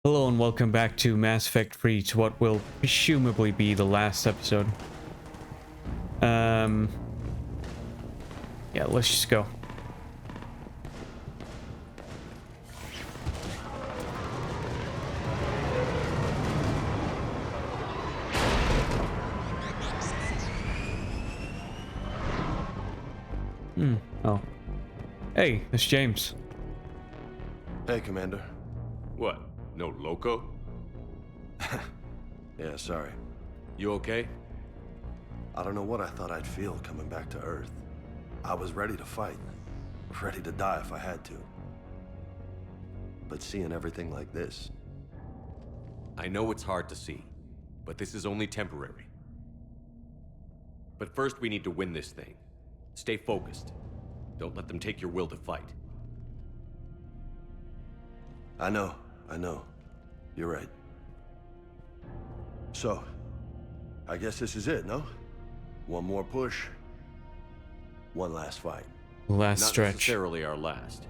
Hello and welcome back to Mass Effect 3, to what will presumably be the last episode. Yeah, let's just go. Oh. Hey, it's James. Hey, Commander. What? No loco? Yeah, sorry. You okay? I don't know what I thought I'd feel coming back to Earth. I was ready to fight. Ready to die if I had to. But seeing everything like this... I know it's hard to see, but this is only temporary. But first we need to win this thing. Stay focused. Don't let them take your will to fight. I know. You're right. So, I guess this is it, no? One more push. One last fight. Last Not stretch. necessarily our last.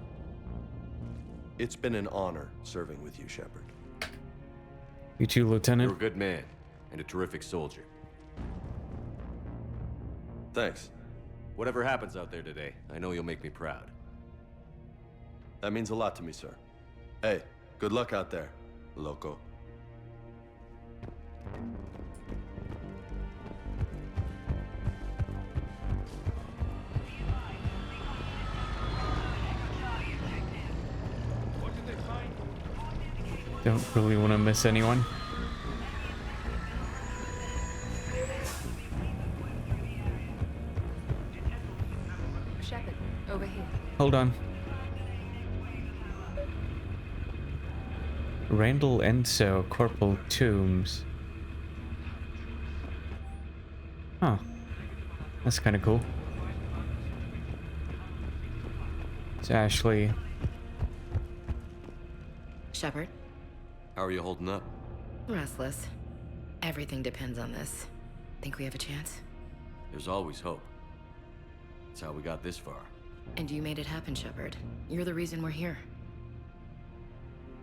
It's been an honor serving with you, Shepard. You too, You're a Lieutenant. good man, and a terrific soldier. Thanks. Whatever happens out there today, I know you'll make me proud. That means a lot to me, sir. Hey, good luck out there, loco. Don't really want to miss anyone. Shepard, over here. Hold on. Randall Enso, Corporal Toombs. Huh. That's kind of cool. It's Ashley. Shepard, How are you holding up? restless. Everything depends on this. Think we have a chance? There's always hope. That's how we got this far. And you made it happen, Shepard. You're the reason we're here.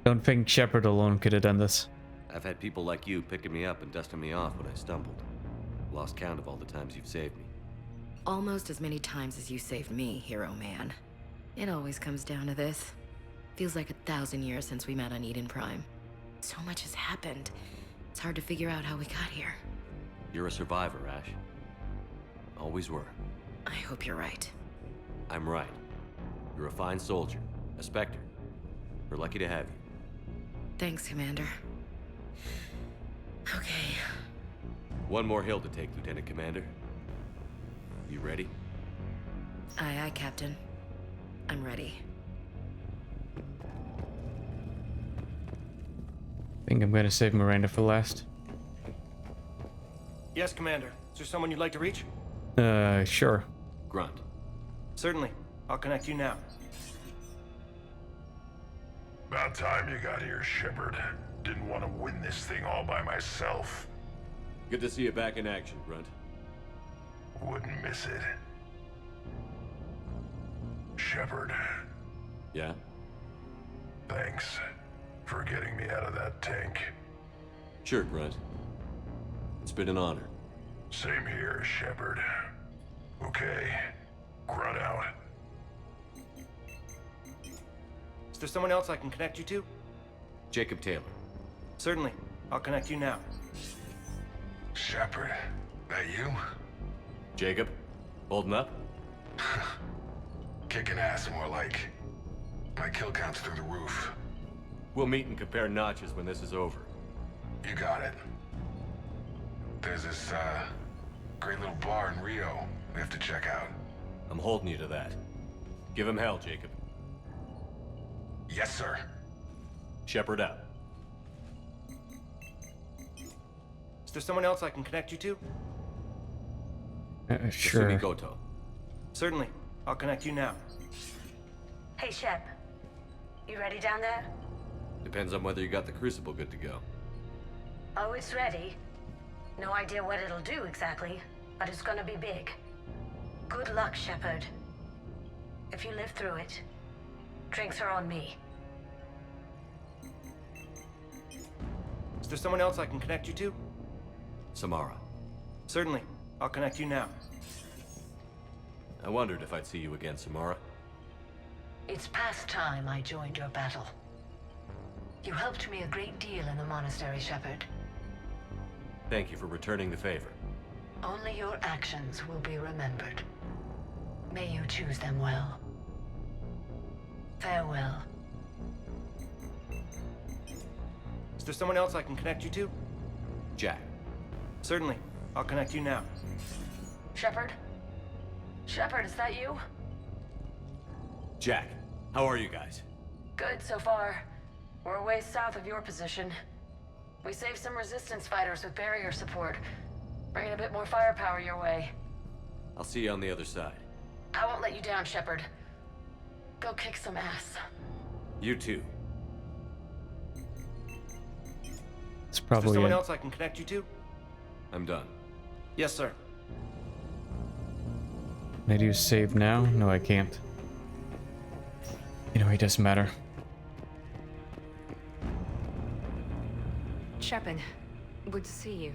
Don't think Shepard alone could have done this. I've had people like you picking me up and dusting me off when I stumbled. Lost count of all the times you've saved me. Almost as many times as you saved me, hero man. It always comes down to this. Feels like 1,000 years since we met on Eden Prime. So much has happened. It's hard to figure out how we got here. You're a survivor, Ash. Always were. I hope you're right. I'm right. You're a fine soldier. A Spectre. We're lucky to have you. Thanks, Commander. Okay. One more hill to take, Lieutenant Commander. You ready? Aye, aye, Captain. I'm ready. Think I'm gonna save Miranda for last. Yes, Commander. Is there someone you'd like to reach? Sure. Grunt. Certainly. I'll connect you now. About time you got here, Shepard. Didn't want to win this thing all by myself. Good to see you back in action, Grunt. Wouldn't miss it. Shepard, Yeah? thanks for getting me out of that tank. Sure, Grunt. It's been an honor. Same here, Shepard. Okay, Grunt out. Is there someone else I can connect you to? Jacob Taylor. Certainly. I'll connect you now. Shepard, that you? Jacob? Holding up? Kicking ass, more like. My kill count's through the roof. We'll meet and compare notches when this is over. You got it. There's this, great little bar in Rio we have to check out. I'm holding you to that. Give him hell, Jacob. Yes, sir. Shepard out. Is there someone else I can connect you to? Sure. Kasumi Goto. Certainly. I'll connect you now. Hey, Shep. You ready down there? Depends on whether you got the crucible good to go. Oh, it's ready. No idea what it'll do exactly, but it's gonna be big. Good luck, Shepard. If you live through it, drinks are on me. Is there someone else I can connect you to? Samara. Certainly. I'll connect you now. I wondered if I'd see you again, Samara. It's past time I joined your battle. You helped me a great deal in the monastery, Shepard. Thank you for returning the favor. Only your actions will be remembered. May you choose them well. Farewell. Is there someone else I can connect you to? Jack. Certainly. I'll connect you now. Shepard? Shepard, is that you? Jack, how are you guys? Good so far. We're a ways south of your position. We saved some resistance fighters with barrier support. Bringing a bit more firepower your way. I'll see you on the other side. I won't let you down, Shepard. Go kick some ass. You too. It's Is there probably someone it. else I can connect you to? I'm done. Yes, sir. Can I do save now? No, I can't. You know, it doesn't matter. Shepard, good to see you.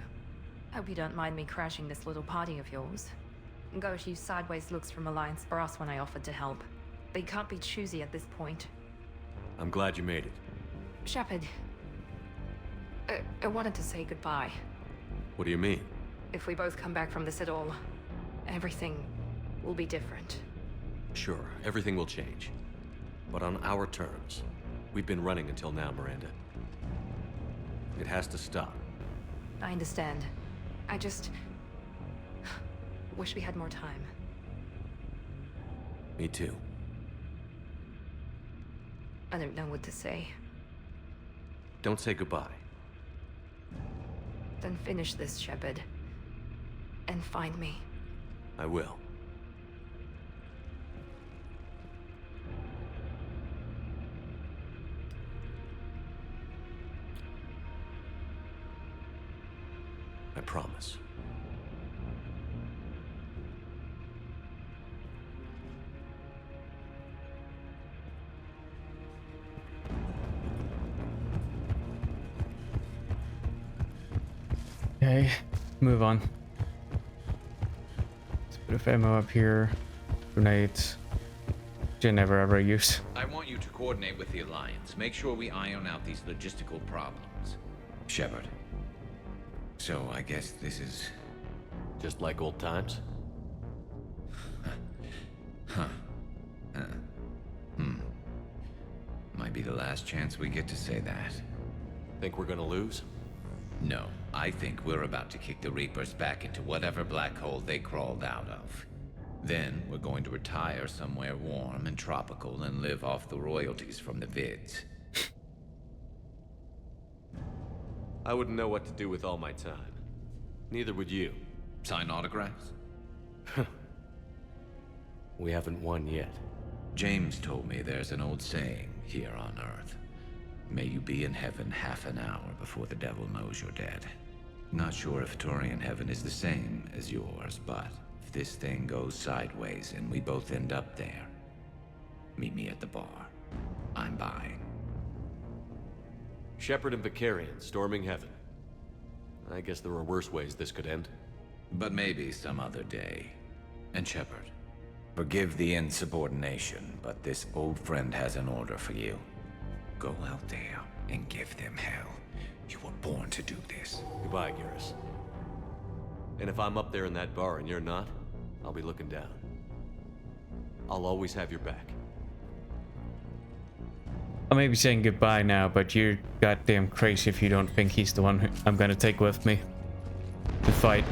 Hope you don't mind me crashing this little party of yours. Got a few sideways looks from Alliance Brass when I offered to help. They can't be choosy at this point. I'm glad you made it. Shepard, I wanted to say goodbye. What do you mean? If we both come back from this at all, everything will be different. Sure, everything will change. But on our terms. We've been running until now, Miranda. It has to stop. I understand. I just wish we had more time. Me too. I don't know what to say. Don't say goodbye. Then finish this, Shepard. And find me. I will. I promise. Okay, move on. Let's put a bit of ammo up here. Grenades. Which I never ever use. I want you to coordinate with the Alliance. Make sure we iron out these logistical problems. Shepard. So I guess this is... Just like old times? Might be the last chance we get to say that. Think we're gonna lose? No, I think we're about to kick the Reapers back into whatever black hole they crawled out of. Then we're going to retire somewhere warm and tropical and live off the royalties from the vids. I wouldn't know what to do with all my time. Neither would you. Sign autographs? We haven't won yet. James told me there's an old saying here on Earth. May you be in heaven half an hour before the devil knows you're dead. Not sure if Turian heaven is the same as yours, but if this thing goes sideways and we both end up there, meet me at the bar. I'm buying. Shepard and Vicarian storming heaven. I guess there are worse ways this could end. But maybe some other day. And Shepard, forgive the insubordination, but this old friend has an order for you. Go out there and give them hell. You were born to do this. Goodbye, Garrus. And if I'm up there in that bar and you're not, I'll be looking down. I'll always have your back. I may be saying goodbye now, but you're goddamn crazy if you don't think he's the one who I'm gonna take with me to fight.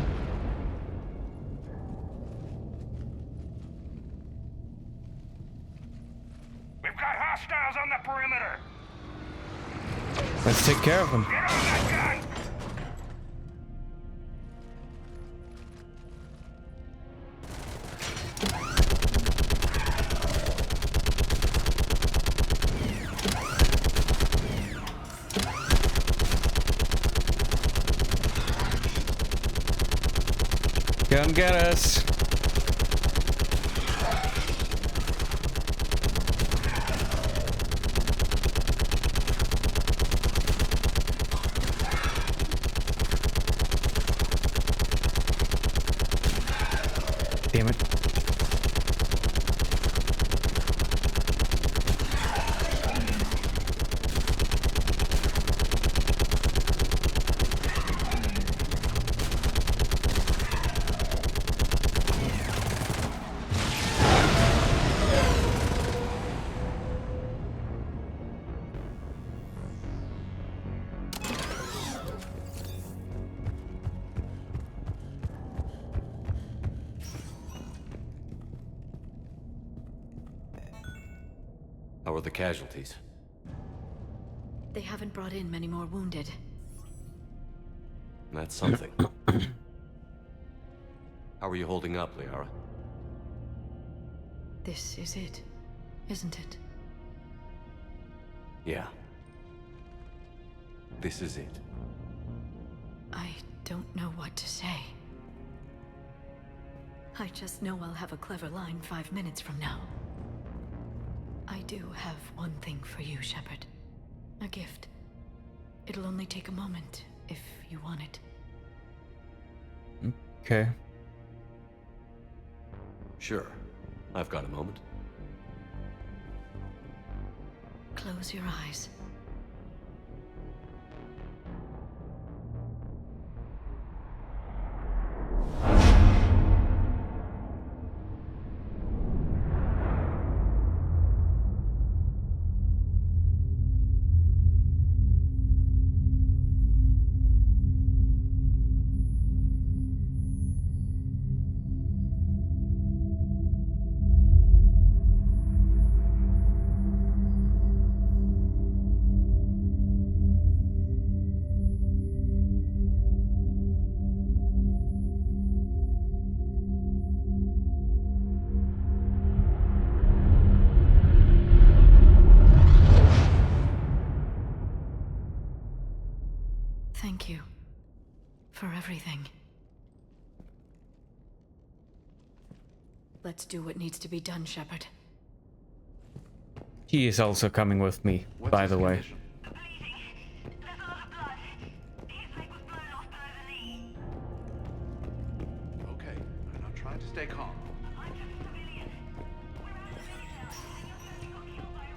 We've got hostiles on the perimeter. Let's take care of them. Get on that gun! Come get us. Damn it. How are the casualties? They haven't brought in many more wounded. That's something. How are you holding up, Liara? This is it, isn't it? Yeah. This is it. I don't know what to say. I just know I'll have a clever line 5 minutes from now. I do have one thing for you, Shepard. A gift. It'll only take a moment, if you want it. Okay. Sure. I've got a moment. Close your eyes. Thank you for everything. Let's do what needs to be done, Shepard. He is also coming with me, by the way. Okay, and I'm trying to stay calm.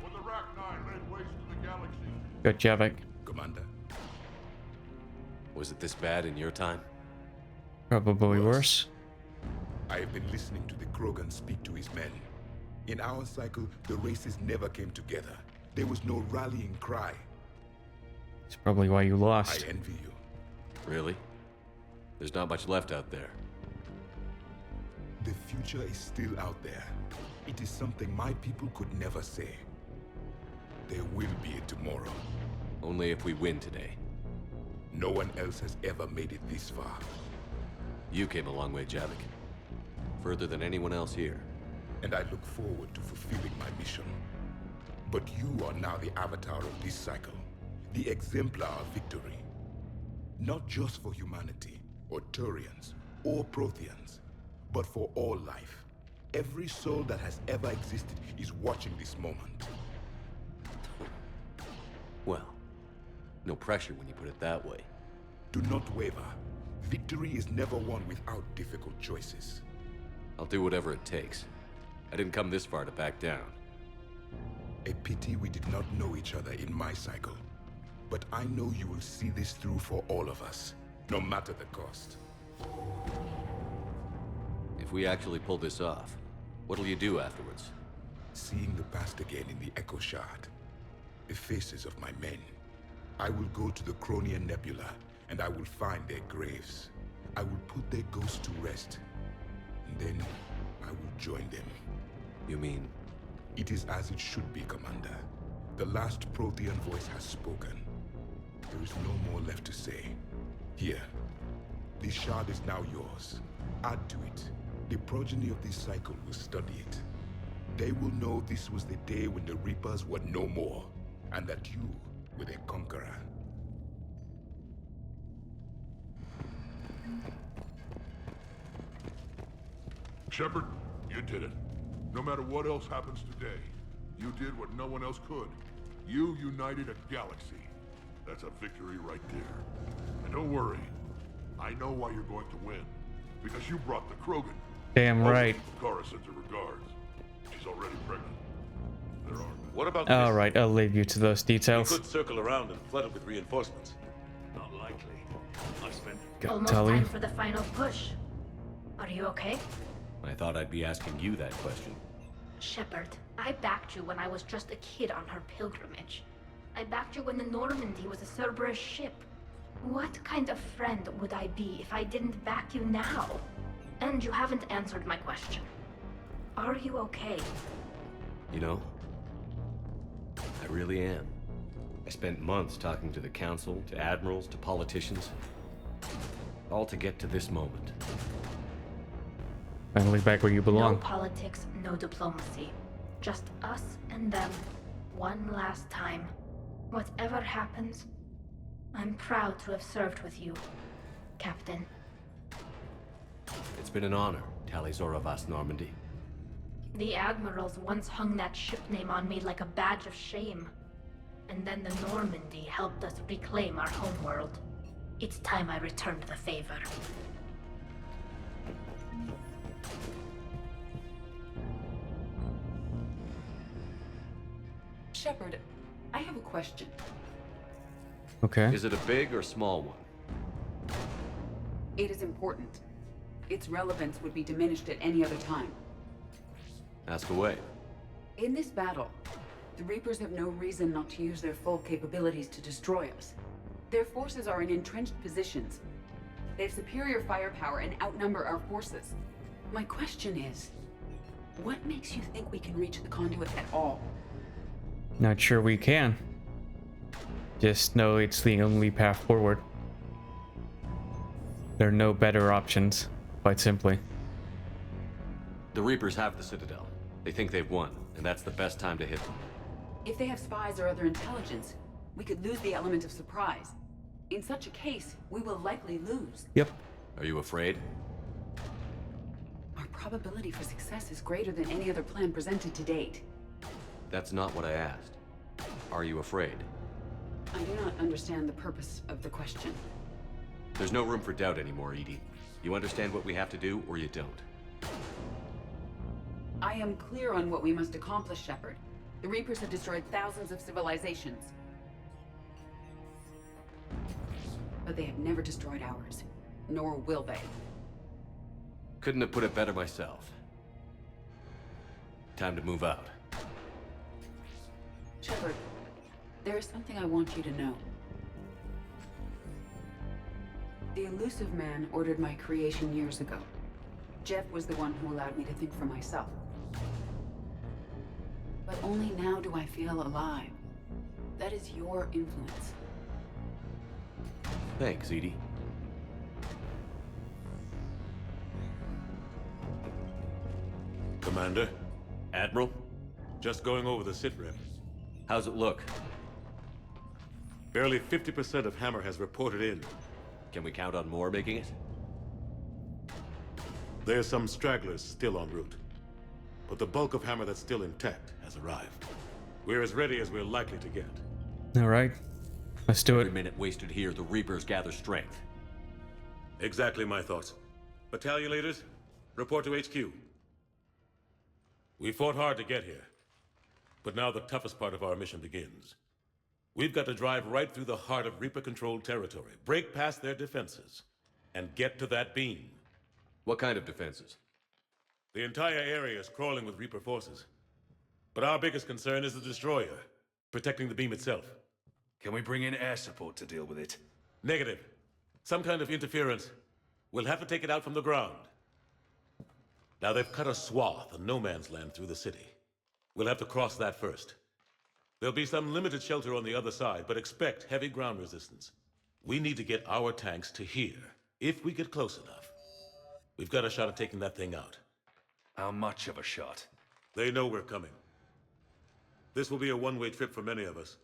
When the Rack 9 laid waste to the galaxy. Good job, Vic. Commander. Was it this bad in your time? Probably worse. I have been listening to the Krogan speak to his men. In our cycle, the races never came together. There was no rallying cry. It's probably why you lost. I envy you. Really? There's not much left out there. The future is still out there. It is something my people could never say. There will be a tomorrow. Only if we win today. No one else has ever made it this far. You came a long way, Javik. Further than anyone else here. And I look forward to fulfilling my mission. But you are now the avatar of this cycle. The exemplar of victory. Not just for humanity, or Turians, or Protheans, but for all life. Every soul that has ever existed is watching this moment. Well, no pressure when you put it that way. Do not waver. Victory is never won without difficult choices. I'll do whatever it takes. I didn't come this far to back down. A pity we did not know each other in my cycle. But I know you will see this through for all of us, no matter the cost. If we actually pull this off, what'll you do afterwards? Seeing the past again in the Echo Shard. The faces of my men. I will go to the Cronian Nebula, and I will find their graves. I will put their ghosts to rest. And then, I will join them. You mean? It is as it should be, Commander. The last Prothean voice has spoken. There is no more left to say. Here. This shard is now yours. Add to it. The progeny of this cycle will study it. They will know this was the day when the Reapers were no more, and that you were their conqueror. Shepard, you did it. No matter what else happens today, you did what no one else could. You united a galaxy. That's a victory right there. And don't worry, I know why you're going to win. Because you brought the Krogan. Damn right. Kara sends her regards. She's already pregnant. There are. What about All this? right, I'll leave you to those We details. could circle around and flood it with reinforcements. Not likely. I spent... Almost Tully. time for the final push. Are you okay? I thought I'd be asking you that question. Shepard, I backed you when I was just a kid on her pilgrimage. I backed you when the Normandy was a Cerberus ship. What kind of friend would I be if I didn't back you now? And you haven't answered my question. Are you okay? You know, I really am. I spent months talking to the council, to admirals, to politicians. All to get to this moment. Finally back where you No belong. politics, no diplomacy. Just us and them. One last time. Whatever happens, I'm proud to have served with you, Captain. It's been an honor, Talizor of As Normandy. The admirals once hung that ship name on me like a badge of shame. And then the Normandy helped us reclaim our homeworld. It's time I returned the favor. Shepard, I have a question. Okay. Is it a big or small one? It is important. Its relevance would be diminished at any other time. Ask away. In this battle, the Reapers have no reason not to use their full capabilities to destroy us. Their forces are in entrenched positions. They have superior firepower and outnumber our forces. My question is, what makes you think we can reach the conduit at all? Not sure we can. Just know it's the only path forward. There are no better options, quite simply. The Reapers have the Citadel. They think they've won, and that's the best time to hit them. If they have spies or other intelligence, we could lose the element of surprise. In such a case, we will likely lose. Yep. Are you afraid? Our probability for success is greater than any other plan presented to date. That's not what I asked. Are you afraid? I do not understand the purpose of the question. There's no room for doubt anymore, EDI. You understand what we have to do, or you don't. I am clear on what we must accomplish, Shepard. The Reapers have destroyed thousands of civilizations. But they have never destroyed ours. Nor will they. Couldn't have put it better myself. Time to move out. Shepard, there is something I want you to know. The Elusive Man ordered my creation years ago. Jeff was the one who allowed me to think for myself. But only now do I feel alive. That is your influence. Thanks, EDI. Commander, Admiral? just going over the sitrep. How's it look? Barely 50% of Hammer has reported in. Can we count on more making it? There's some stragglers still en route. But the bulk of Hammer that's still intact has arrived. We're as ready as we're likely to get. All right. Let's do Every it. minute wasted here, the Reapers gather strength. Exactly my thoughts. Battalion leaders, report to HQ. We fought hard to get here. But now the toughest part of our mission begins. We've got to drive right through the heart of Reaper-controlled territory, break past their defenses, and get to that beam. What kind of defenses? The entire area is crawling with Reaper forces. But our biggest concern is the destroyer, protecting the beam itself. Can we bring in air support to deal with it? Negative. Some kind of interference. We'll have to take it out from the ground. Now they've cut a swath of no man's land through the city. We'll have to cross that first. There'll be some limited shelter on the other side, but expect heavy ground resistance. We need to get our tanks to here, if we get close enough. We've got a shot at taking that thing out. How much of a shot? They know we're coming. This will be a one-way trip for many of us.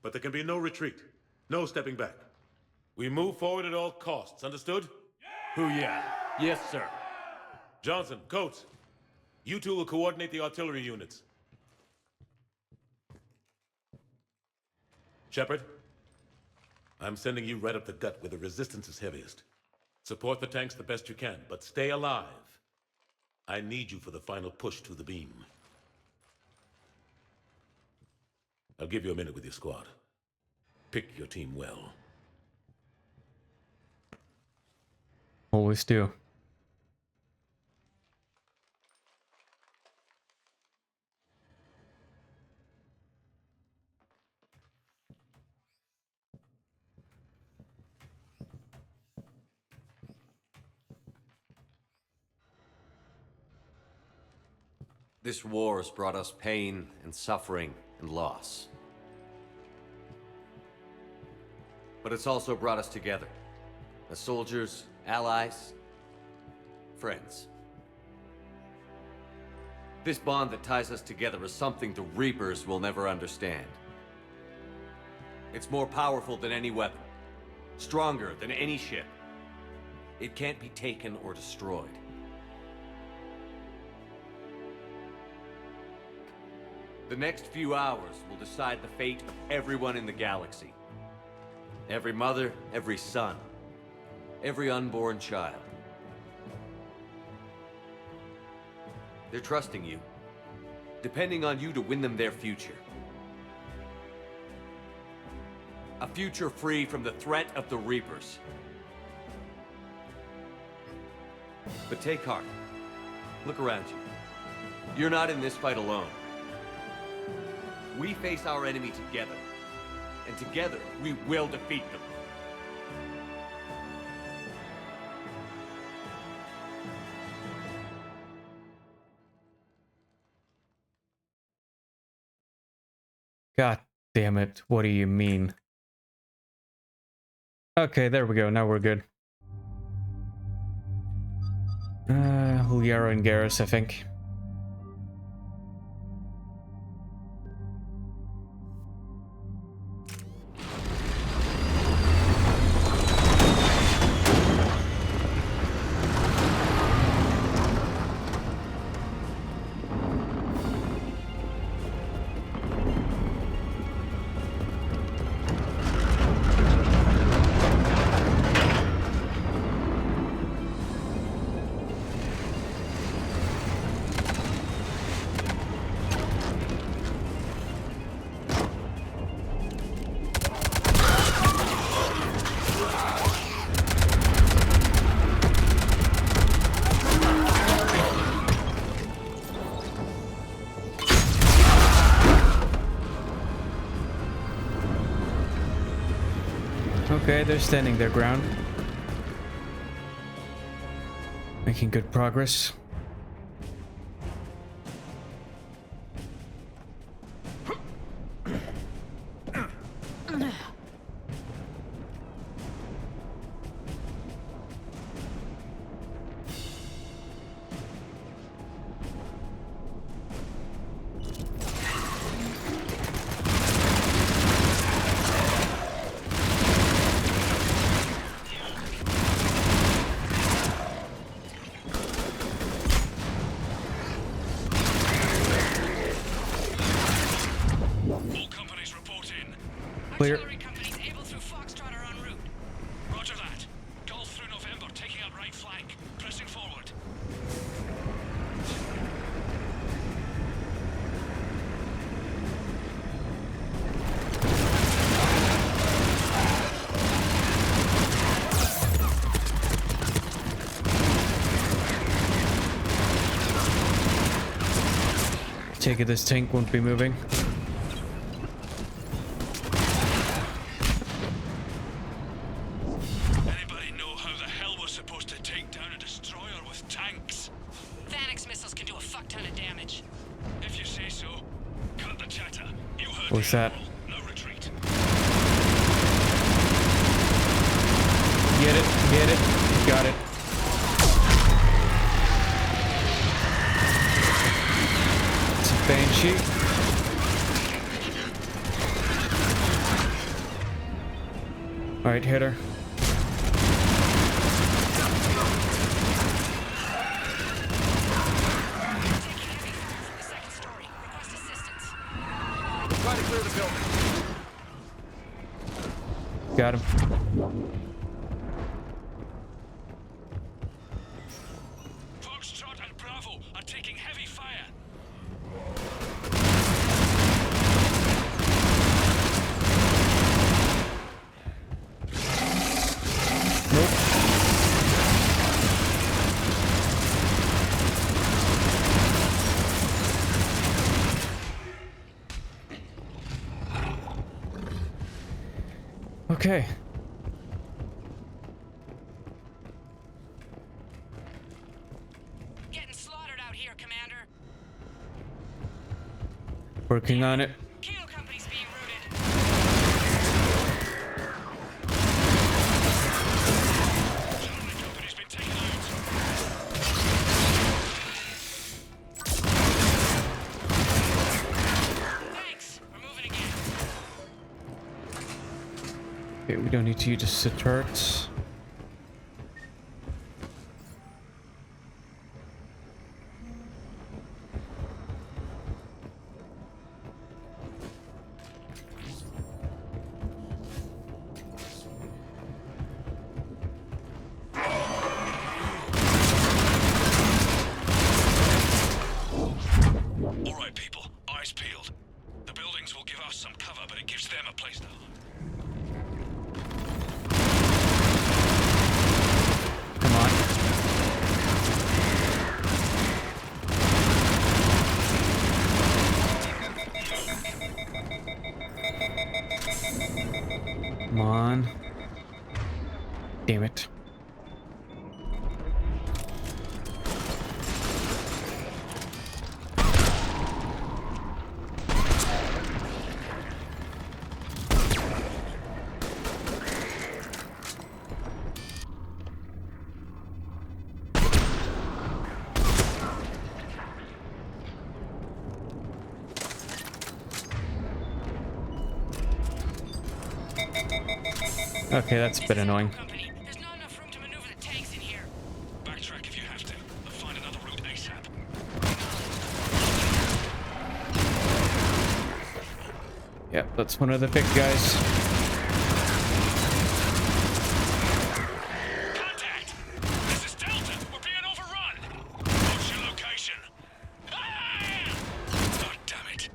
But there can be no retreat, no stepping back. We move forward at all costs, understood? Hoo-yeah. Yes, sir. Johnson, Coates, you two will coordinate the artillery units. Shepard, I'm sending you right up the gut where the resistance is heaviest. Support the tanks the best you can, but stay alive. I need you for the final push to the beam. I'll give you a minute with your squad. Pick your team well. Always do. This war has brought us pain and suffering and loss. But it's also brought us together. As soldiers, allies, friends. This bond that ties us together is something the Reapers will never understand. It's more powerful than any weapon. Stronger than any ship. It can't be taken or destroyed. The next few hours will decide the fate of everyone in the galaxy. Every mother, every son, every unborn child. They're trusting you, depending on you to win them their future. A future free from the threat of the Reapers. But take heart. Look around you. You're not in this fight alone. We face our enemy together, and together we will defeat them. God damn it, what do you mean? Okay, there we go, now we're good. Liara and Garrus, I think. Okay, they're standing their ground. Making good progress. Clear. Companies able through Foxtrot are en route. Roger that. Golf through November, taking up right flank. Pressing forward. Take it, this tank won't be moving. What's that? No retreat. Get it, got it. It's a Banshee. Alright, hit her. Got him. Foxtrot and Bravo, Okay. Getting slaughtered out here, Commander. Working on it. Kilo company's being routed. German company's been taken out. Thanks. We're moving again. Okay, we don't need to use the turrets. All right, people. Eyes peeled. The buildings will give us some cover, but it gives them a place to hide. Come on. Come on. Damn it. Okay, that's a bit annoying. There's not enough room to maneuver the tanks in here. Backtrack if you have to. But find another route ASAP. Yep, that's one of the big guys. Contact! This is Delta. We're being overrun. What's your location? Ah! God damn it.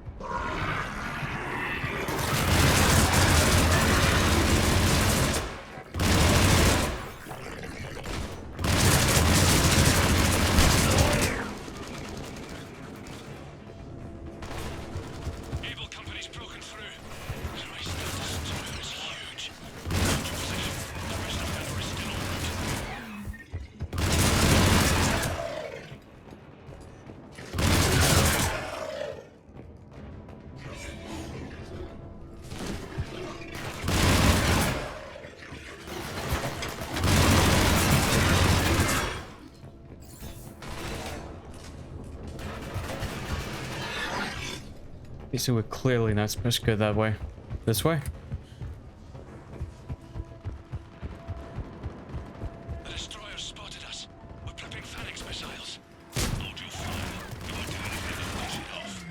Able company's broken through. Christ, that destroyer is huge. Hold your position. The rest of Denver is still en Okay, so we're clearly not supposed to go that way. This way? The destroyer spotted us. We're prepping Phoenix missiles. Hold your fire. You won't do anything to finish it off.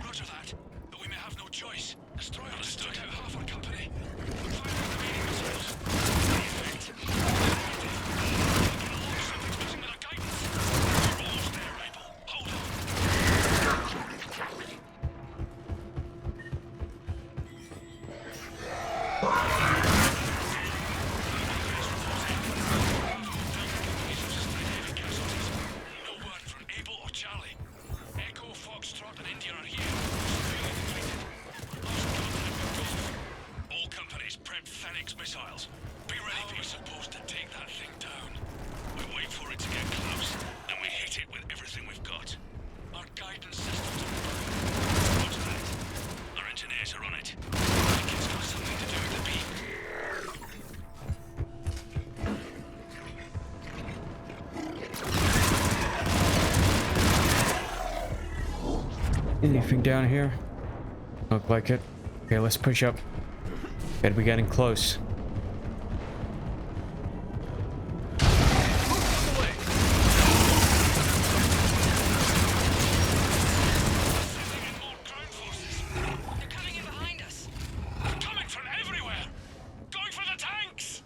Roger that. But we may have no choice. Destroyer has took out half our company. We're firing the remaining missiles. The effect. We're along. Something's messing with our guidance. We're almost there, Able. Hold on. No word from Able or Charlie. Echo, Foxtrot, and India are here. Surveillance completed. Lost contact with Gulf. All companies prep Phoenix missiles. Be ready. How are we supposed to take that thing down? We wait for it to get close, and we hit it with everything we've got. Our guidance systems are broken. What's that? Our engineers are on it. I think it's got something to do with the beam. Anything down here? Look like it. Okay, let's push up. Gotta be getting close. They're coming in behind us. They're coming from everywhere. Going for the tanks.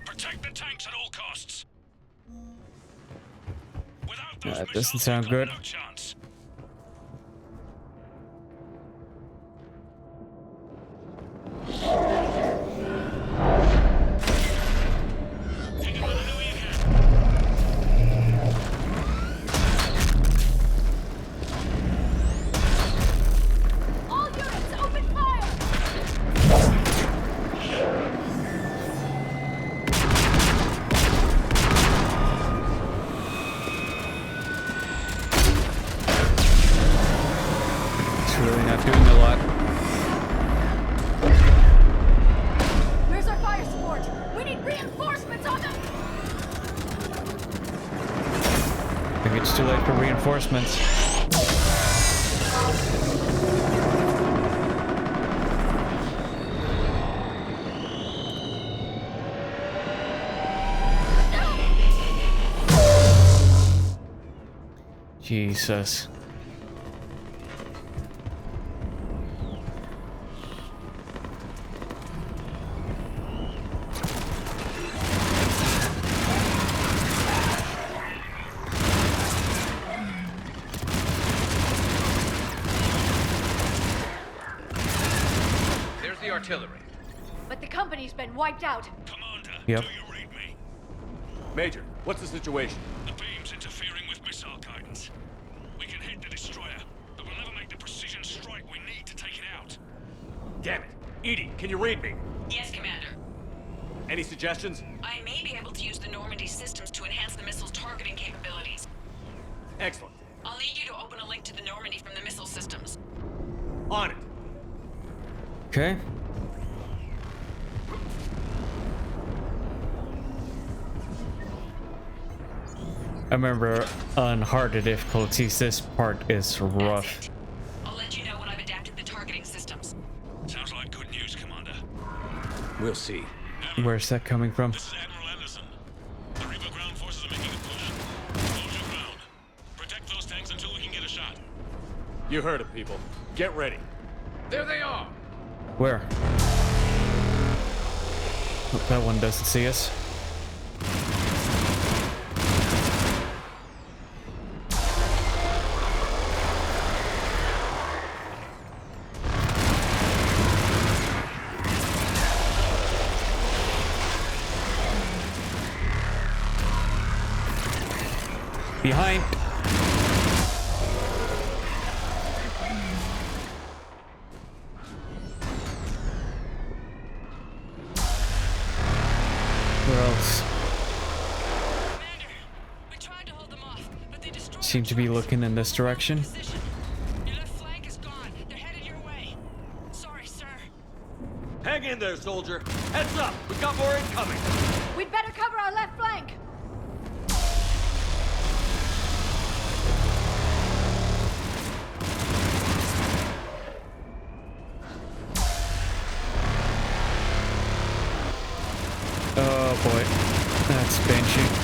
Protect the tanks at all costs. Without those That doesn't missiles, sound we've got good. no chance. Taking Reinforcements on them! I think it's too late for reinforcements. Jesus. There's the artillery. But the company's been wiped out. Commander, Yep. do you read me? Major, what's the situation? The beam's interfering with missile guidance. We can hit the destroyer, but we'll never make the precision strike we need to take it out. Damn it. EDI, can you read me? Yes, Commander. Any suggestions? I may be able to use the Normandy systems to enhance the missile's targeting capabilities. Excellent. I'll need you to open a link to the Normandy from the missile systems. On it. Okay. I remember on harder difficulties, this part is rough. I'll let you know when I've adapted the targeting systems. Sounds like good news, Commander. We'll see. Where's that coming from? This is Admiral Anderson. The Reaper ground forces are making a push. Hold your ground. Protect those tanks until we can get a shot. You heard it, people. Get ready. There they are. Where? Oh, that one doesn't see us. Behind. Where else? Commander, we tried to hold them off, but they destroyed. Seem to be looking in this direction. Your left flank is gone. They're headed your way. Sorry, sir. Hang in there, soldier. Heads up. We got more incoming. We'd better cover our left flank. Oh boy, that's Banshee.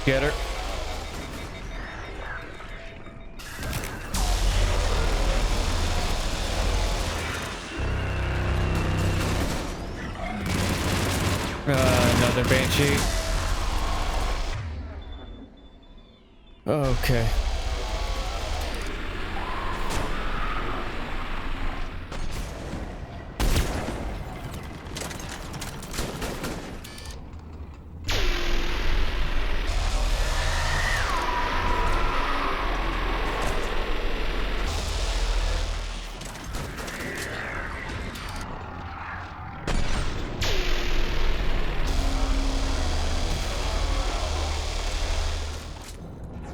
Get her. Another Banshee. Okay.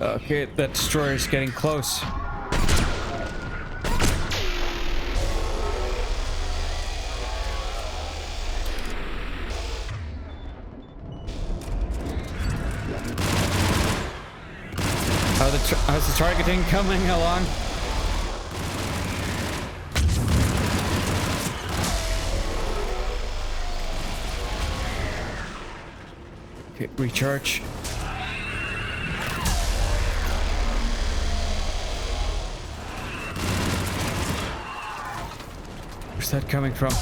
Okay, that destroyer's getting close. How's the targeting coming along? Okay, recharge. Where's that coming from?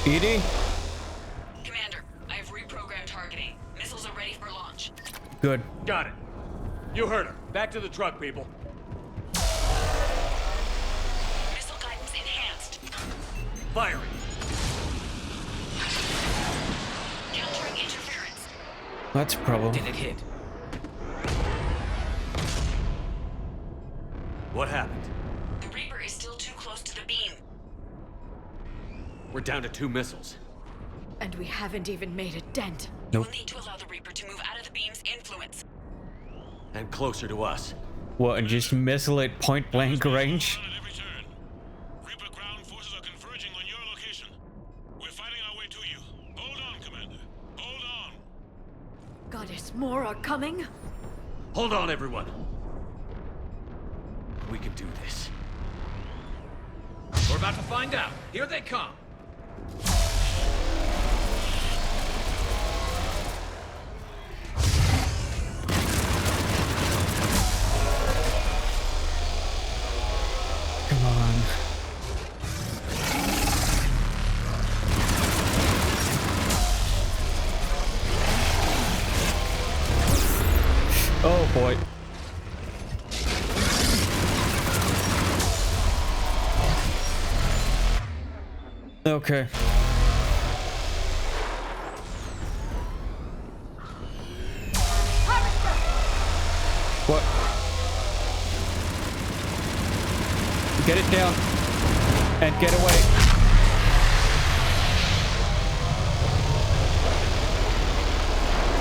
EDI? Commander, I have reprogrammed targeting. Missiles are ready for launch. Good. Got it. You heard her. Back to the truck, people. Missile guidance enhanced. Firing. Countering interference. That's a problem. Did it hit? What happened? The Reaper is still too close to the beam. We're down to 2 missiles. And we haven't even made a dent. You'll need to allow the Reaper to move out of the beam's influence. And closer to us. What, and just missile at point blank range? Reaper ground forces are converging on your location. We're fighting our way to you. Hold on, Commander. Hold on. Goddess, more are coming? Hold on, everyone. We can do this. We're about to find out. Here they come. Come on. Oh boy. Okay. What? Get it down and get away.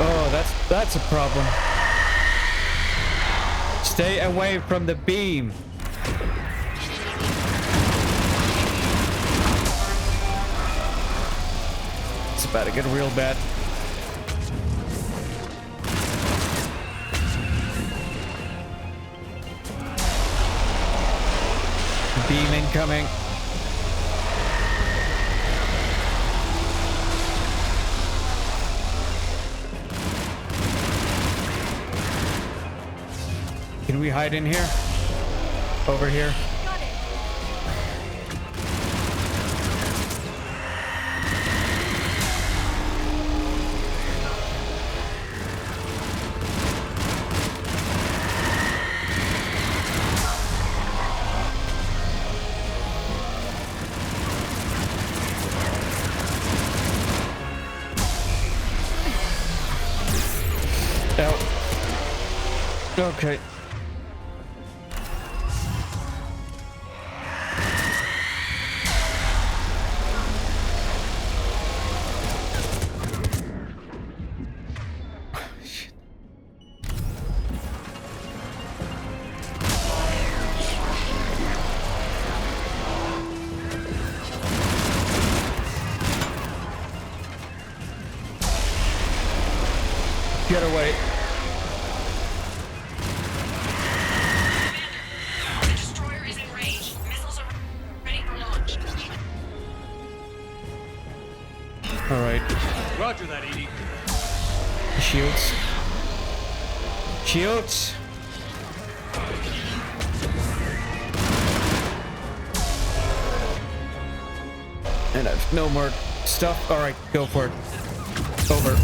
Oh, that's a problem. Stay away from the beam. It's about to get real bad. Beam incoming. Can we hide in here? Over here? Okay. Get away. Alright. Roger that, EDI. Shields. Shields. And I've no more stuff. Alright, go for it. Over.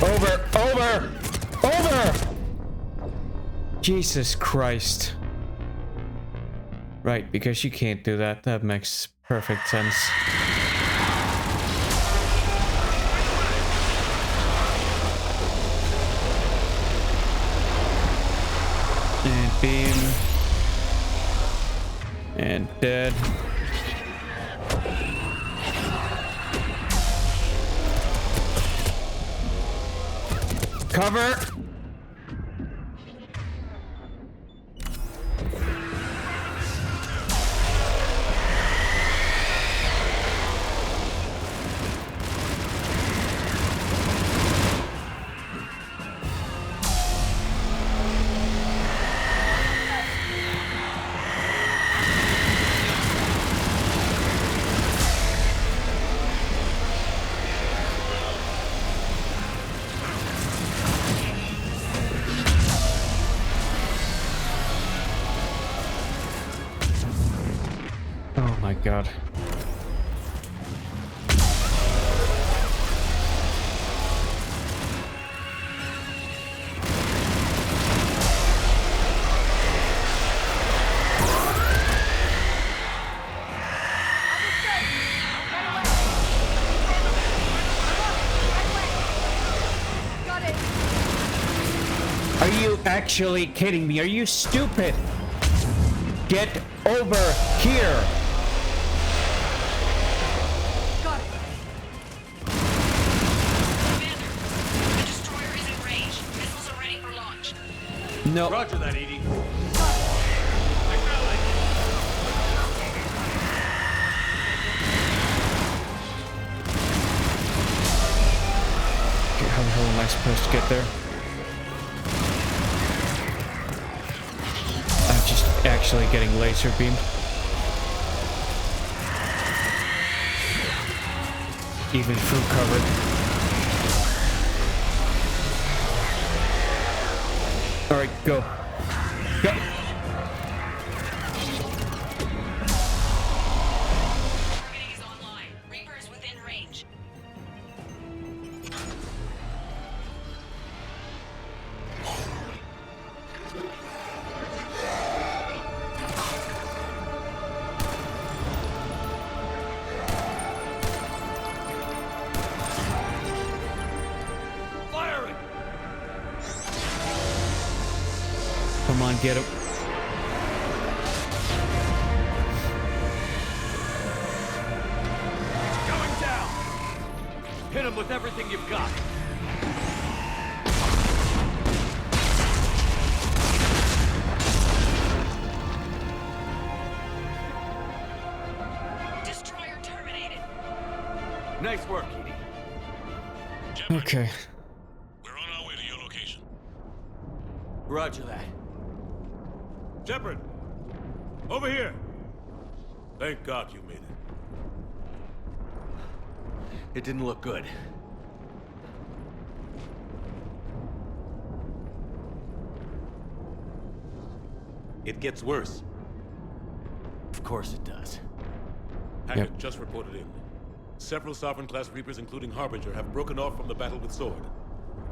Over. Over. Over! Jesus Christ. Right, because you can't do that. That makes perfect sense. And beam. And dead. Cover! God. Got it. Are you actually kidding me? Are you stupid? Get over here! Got it. Commander, the destroyer is in range. Missiles are ready for launch. No. Roger that, EDI. Okay, how the hell am I supposed to get there? I'm just actually getting laser beamed. Even through cover. Alright, go. Go! Targeting is online. Reaper is within range. Firing! Come on, get him. Going down! Hit him with everything you've got. Destroyer terminated. Nice work, EDI. Okay. We're on our way to your location. Roger that. Shepard! Over here! Thank God you made it. It didn't look good. It gets worse. Of course it does. Hackett just reported in. Several Sovereign-class Reapers, including Harbinger, have broken off from the battle with Sword.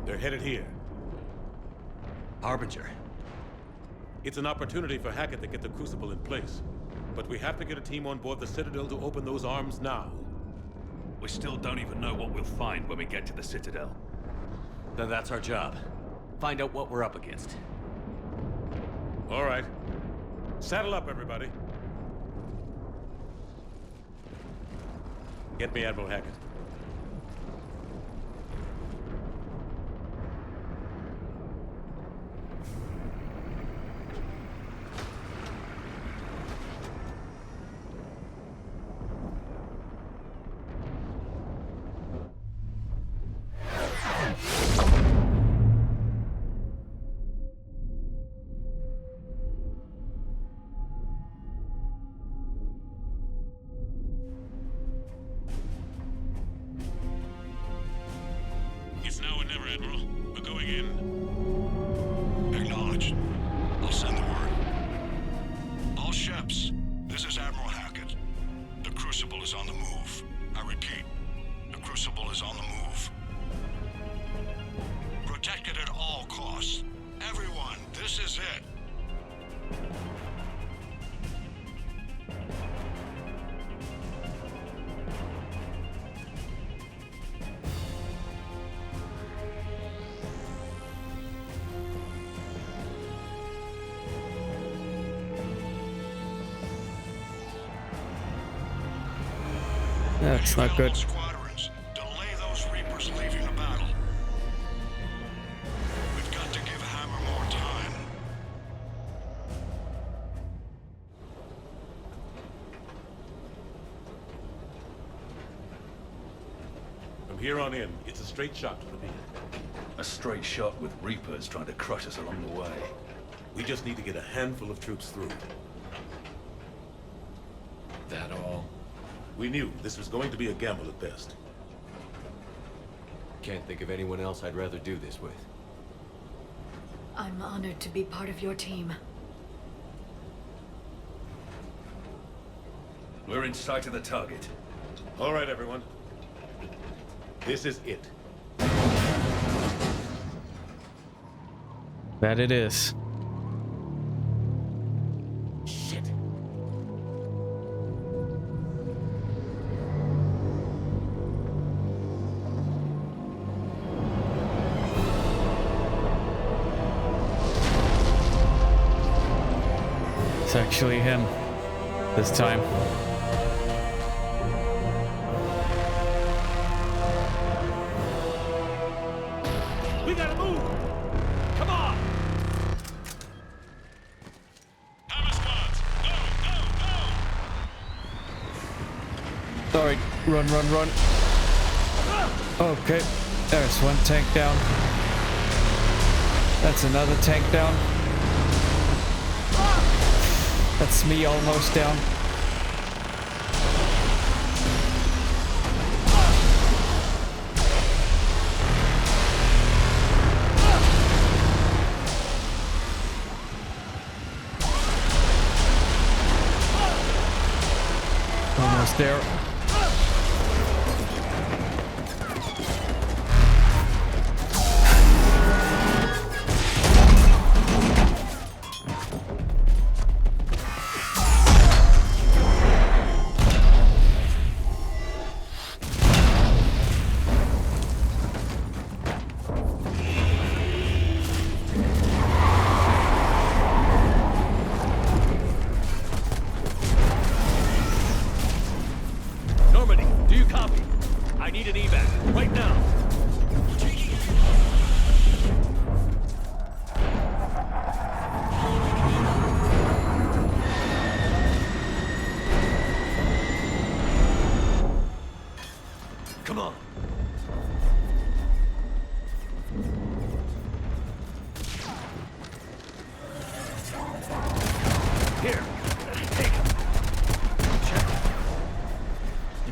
They're headed here. Harbinger? It's an opportunity for Hackett to get the Crucible in place. But we have to get a team on board the Citadel to open those arms now. We still don't even know what we'll find when we get to the Citadel. Then that's our job. Find out what we're up against. All right. Saddle up, everybody. Get me Admiral Hackett. It's now or never, Admiral. We're going in. Acknowledged. I'll send the word. All ships, this is Admiral Hackett. The Crucible is on the move. I repeat, the Crucible is on the move. Protect it at all costs. Everyone, this is it. That's not good. Squadrons, delay those Reapers leaving the battle. We've got to give Hammer more time. From here on in, it's a straight shot to the beat. A straight shot with Reapers trying to crush us along the way. We just need to get a handful of troops through. That all? We knew this was going to be a gamble at best. Can't think of anyone else I'd rather do this with. I'm honored to be part of your team. We're in sight of the target. All right, everyone. This is it. That it is. Shit. actually him this time. We gotta move! Come on! Hammer squads! Go! Sorry, run. Okay, there's one tank down. That's another tank down. That's me almost down. Almost there.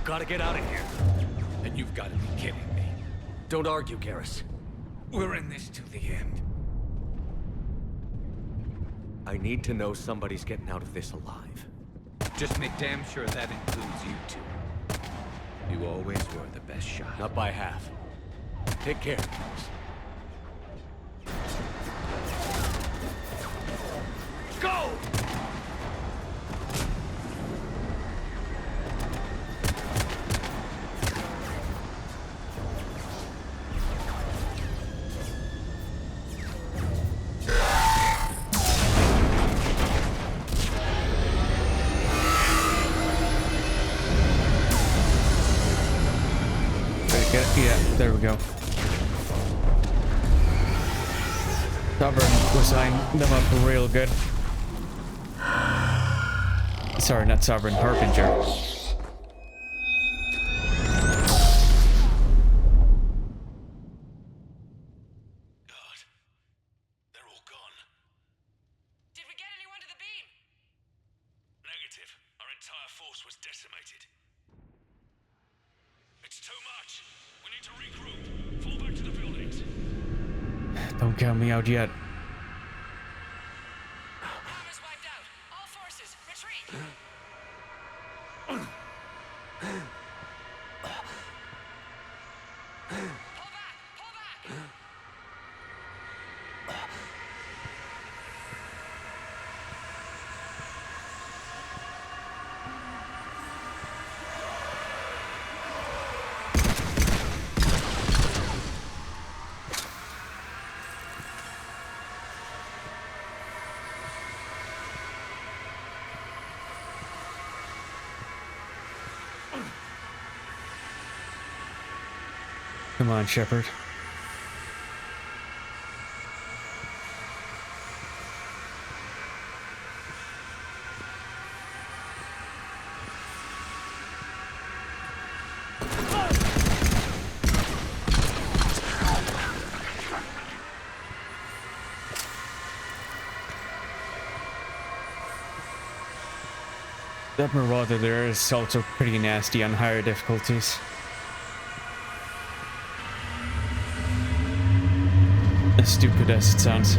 Gotta get out of here. And you've got to be kidding me. Don't argue, Garrus. We're in this till the end. I need to know somebody's getting out of this alive. Just make damn sure that includes you two. You always were the best shot. Not by half. Take care. Go! Yeah, there we go. Stubborn was eyeing them up real good. Sorry, not Sovereign, Harbinger. Don't count me out yet. Armor's wiped out. All forces, retreat. Pull back. Come on, Shepard. That Marauder there is also pretty nasty on higher difficulties. As stupid as it sounds.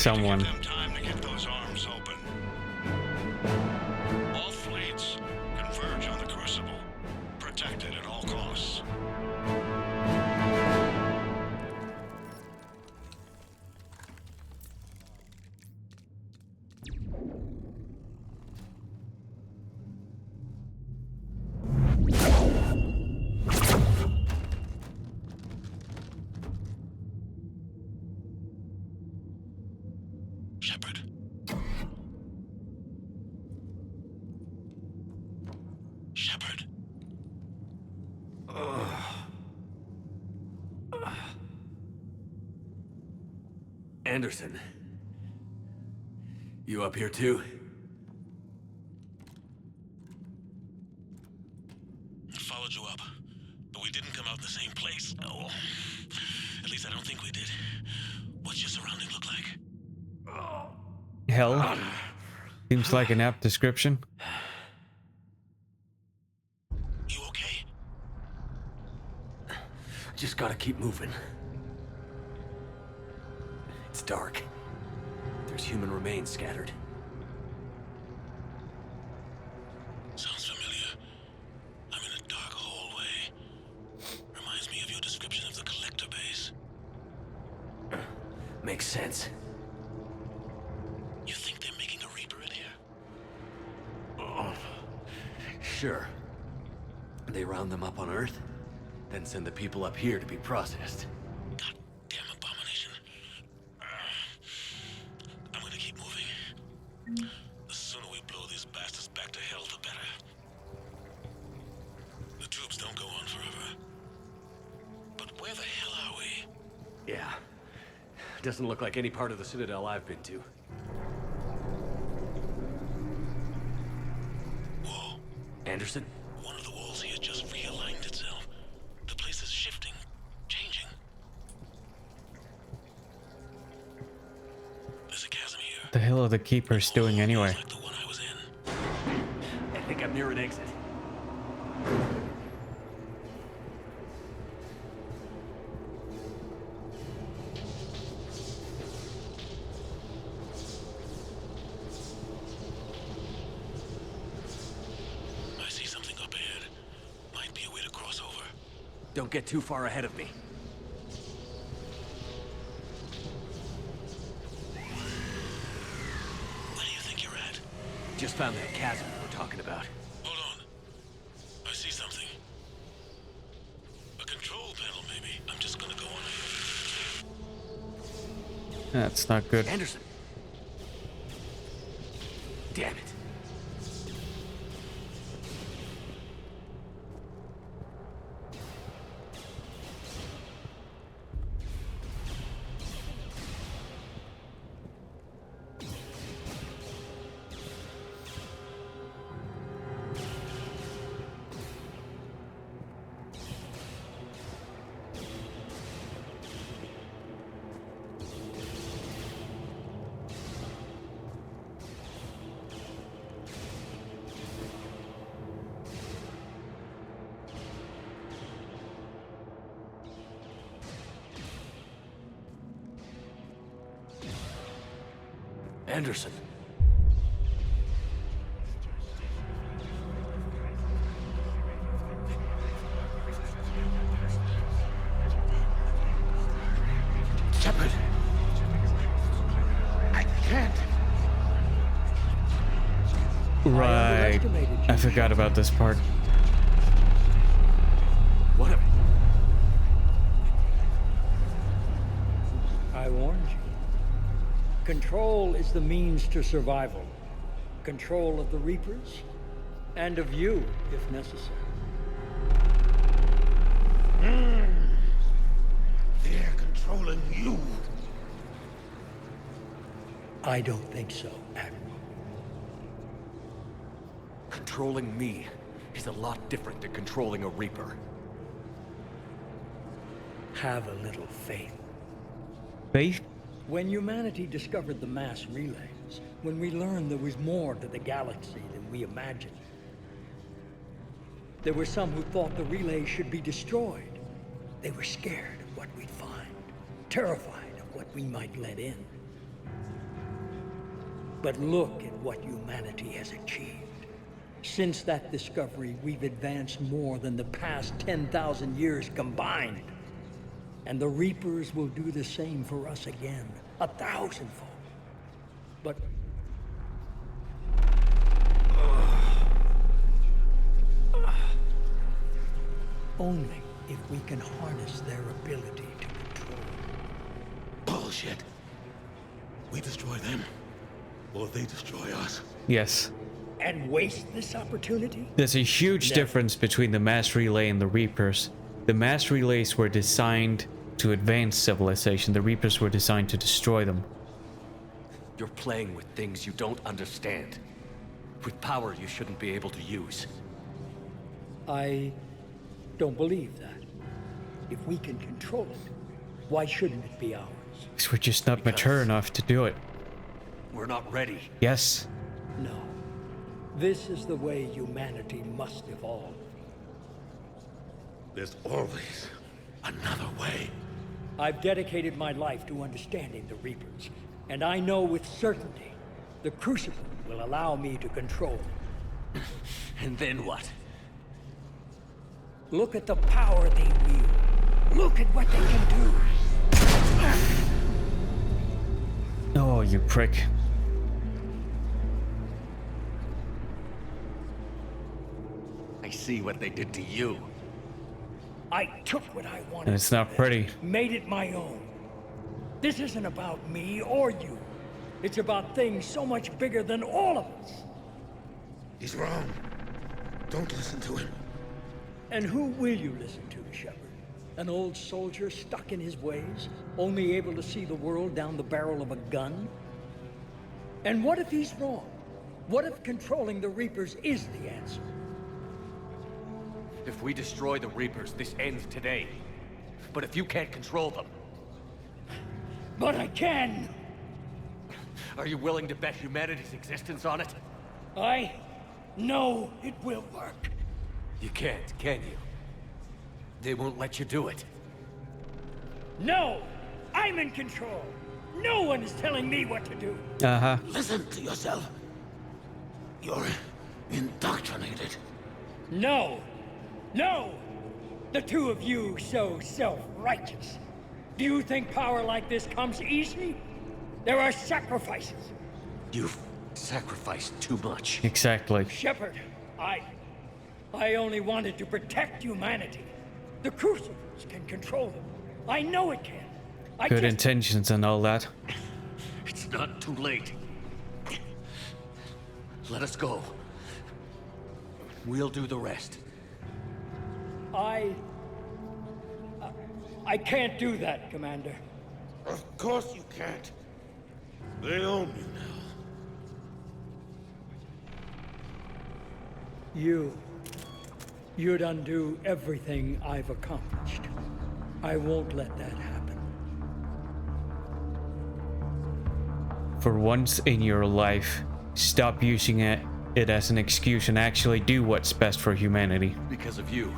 someone. Time to get those arms open. All fleets converge on the Crucible. Protected at all costs. Shepard. Shepard. Anderson. You up here too? Followed you up, but we didn't come out in the same place. Oh, at least I don't think we did. What's your surrounding look like? Hell. Seems like an apt description. You okay? Just gotta keep moving. It's dark. There's human remains scattered. Sounds familiar. I'm in a dark hallway. Reminds me of your description of the collector base. Makes sense. You think they're making a Reaper in here? Sure. They round them up on Earth, then send the people up here to be processed. Goddamn abomination. I'm gonna keep moving. The sooner we blow these bastards back to hell, the better. The troops don't go on forever. But where the hell are we? Yeah. Doesn't look like any part of the Citadel I've been to. Whoa. Anderson? One of the walls here just realigned itself. The place is shifting, changing. There's a chasm here. What the hell are the keepers doing anyway? Like the one I was in. I think I'm near an exit. I see something up ahead. Might be a way to cross over. Don't get too far ahead of me. Where do you think you're at? Just found that chasm we were talking about. Hold on. I see something. A control panel, maybe. I'm just gonna go on ahead. That's not good. Anderson. Damn it. Anderson. Shepard! I can't! Right. I forgot about this part. What a... I warned you. Control is the means to survival. Control of the Reapers, and of you, if necessary. They're controlling you. I don't think so, Admiral. Controlling me is a lot different than controlling a Reaper. Have a little faith. Faith? When humanity discovered the mass relays, when we learned there was more to the galaxy than we imagined, there were some who thought the relays should be destroyed. They were scared of what we'd find, terrified of what we might let in. But look at what humanity has achieved. Since that discovery, we've advanced more than the past 10,000 years combined. And the Reapers will do the same for us again, 1,000-fold. But... only if we can harness their ability to control. Bullshit. We destroy them, or they destroy us. Yes. And waste this opportunity? There's a huge difference between the mass relay and the Reapers. The mass relays were designed to advance civilization. The Reapers were designed to destroy them. You're playing with things you don't understand. With power you shouldn't be able to use. I don't believe that. If we can control it, why shouldn't it be ours? Because we're just not mature enough to do it. We're not ready. Yes. No. This is the way humanity must evolve. There's always another way. I've dedicated my life to understanding the Reapers, and I know with certainty the Crucible will allow me to control them. And then what? Look at the power they wield. Look at what they can do. Oh, you prick. I see what they did to you. I took what I wanted. And it's not pretty. Made it my own. This isn't about me or you. It's about things so much bigger than all of us. He's wrong. Don't listen to him. And who will you listen to, Shepard? An old soldier stuck in his ways, only able to see the world down the barrel of a gun? And what if he's wrong? What if controlling the Reapers is the answer? If we destroy the Reapers, this ends today. But if you can't control them... But I can! Are you willing to bet humanity's existence on it? I know it will work. You can't, can you? They won't let you do it. No! I'm in control! No one is telling me what to do! Uh-huh. Listen to yourself. You're indoctrinated. No! No! The two of you so self-righteous. Do you think power like this comes easy? There are sacrifices. You've sacrificed too much. Exactly. Shepard, I only wanted to protect humanity. The Crucibles can control them. I know it can. Good intentions and all that. It's not too late. Let us go. We'll do the rest. I can't do that, Commander. Of course you can't. They own you now. You'd undo everything I've accomplished. I won't let that happen. For once in your life, stop using it as an excuse and actually do what's best for humanity. Because of you,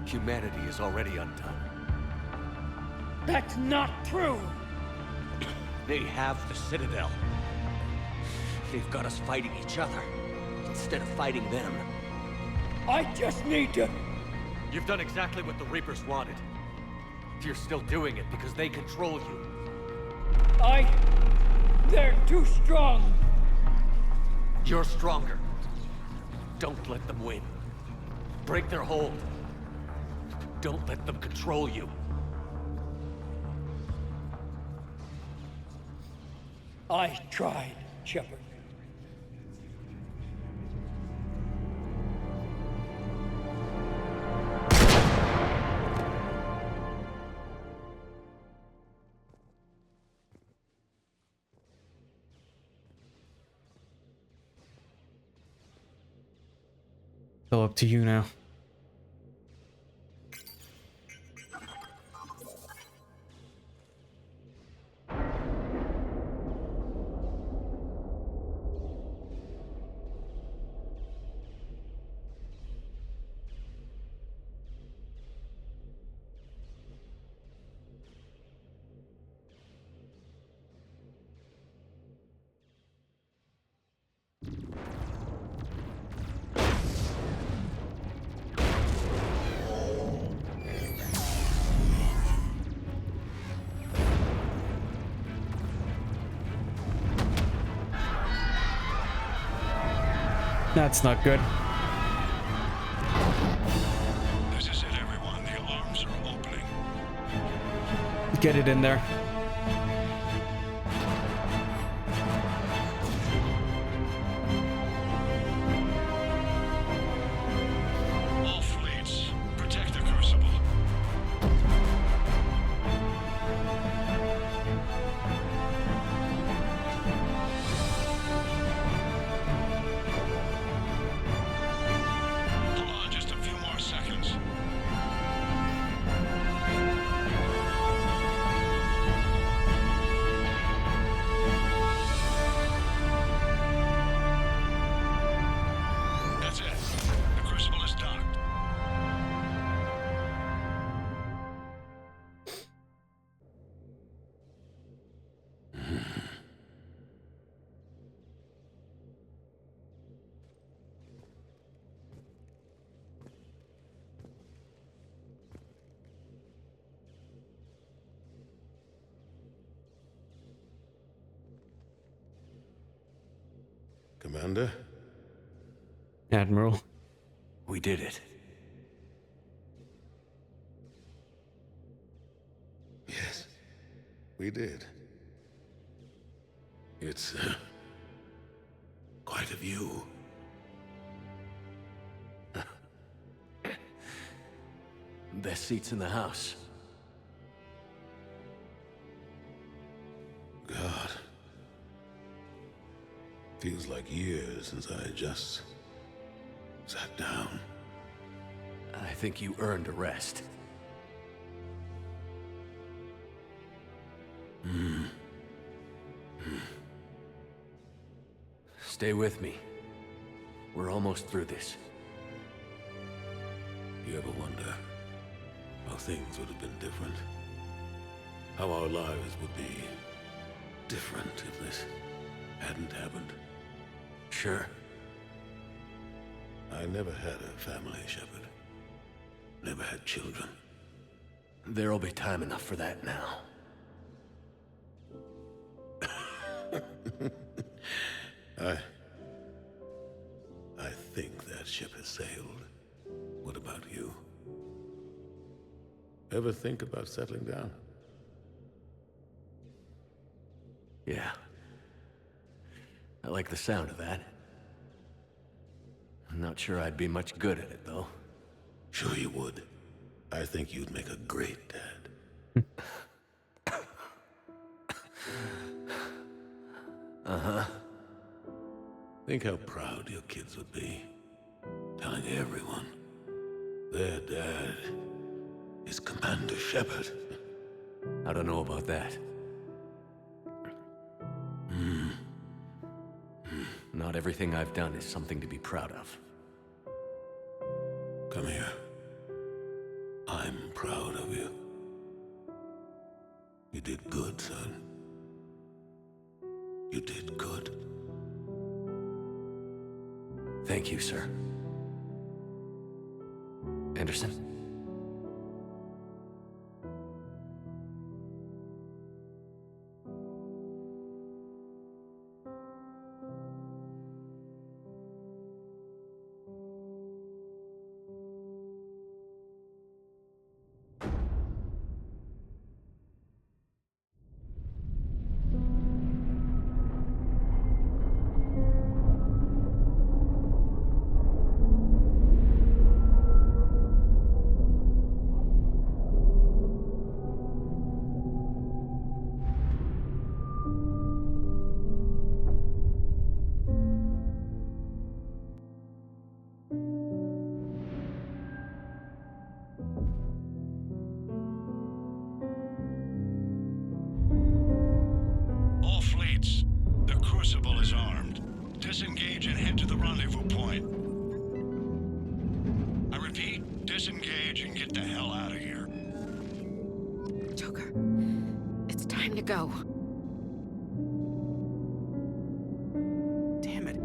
humanity is already undone. That's not true! They have the Citadel. They've got us fighting each other, instead of fighting them. I just need to... You've done exactly what the Reapers wanted. You're still doing it because they control you. They're too strong. You're stronger. Don't let them win. Break their hold. Don't let them control you. I tried, Shepard. So up to you now. That's not good. This is it, everyone. The alarms are opening. Get it in there. All fleets, protect the Crucible. Hold on, just a few more seconds. That's it. The Crucible is docked. Commander? Admiral. We did it. Yes, we did. It's quite a view. Best seats in the house. God. Feels like years since I just sat down. I think you earned a rest. Stay with me. We're almost through this. You ever wonder how things would have been different? How our lives would be different if this hadn't happened? Sure. I never had a family, Shepard. Never had children. There'll be time enough for that now. I think that ship has sailed. What about you? Ever think about settling down? Yeah. I like the sound of that. I'm not sure I'd be much good at it, though. Sure you would. I think you'd make a great dad. Uh-huh. Think how proud your kids would be. Telling everyone their dad is Commander Shepard. I don't know about that. Not everything I've done is something to be proud of. Come here. I'm proud of you. You did good, son. You did good. Thank you, sir. Anderson? Disengage and head to the rendezvous point. I repeat, disengage and get the hell out of here. Joker, it's time to go. Damn it.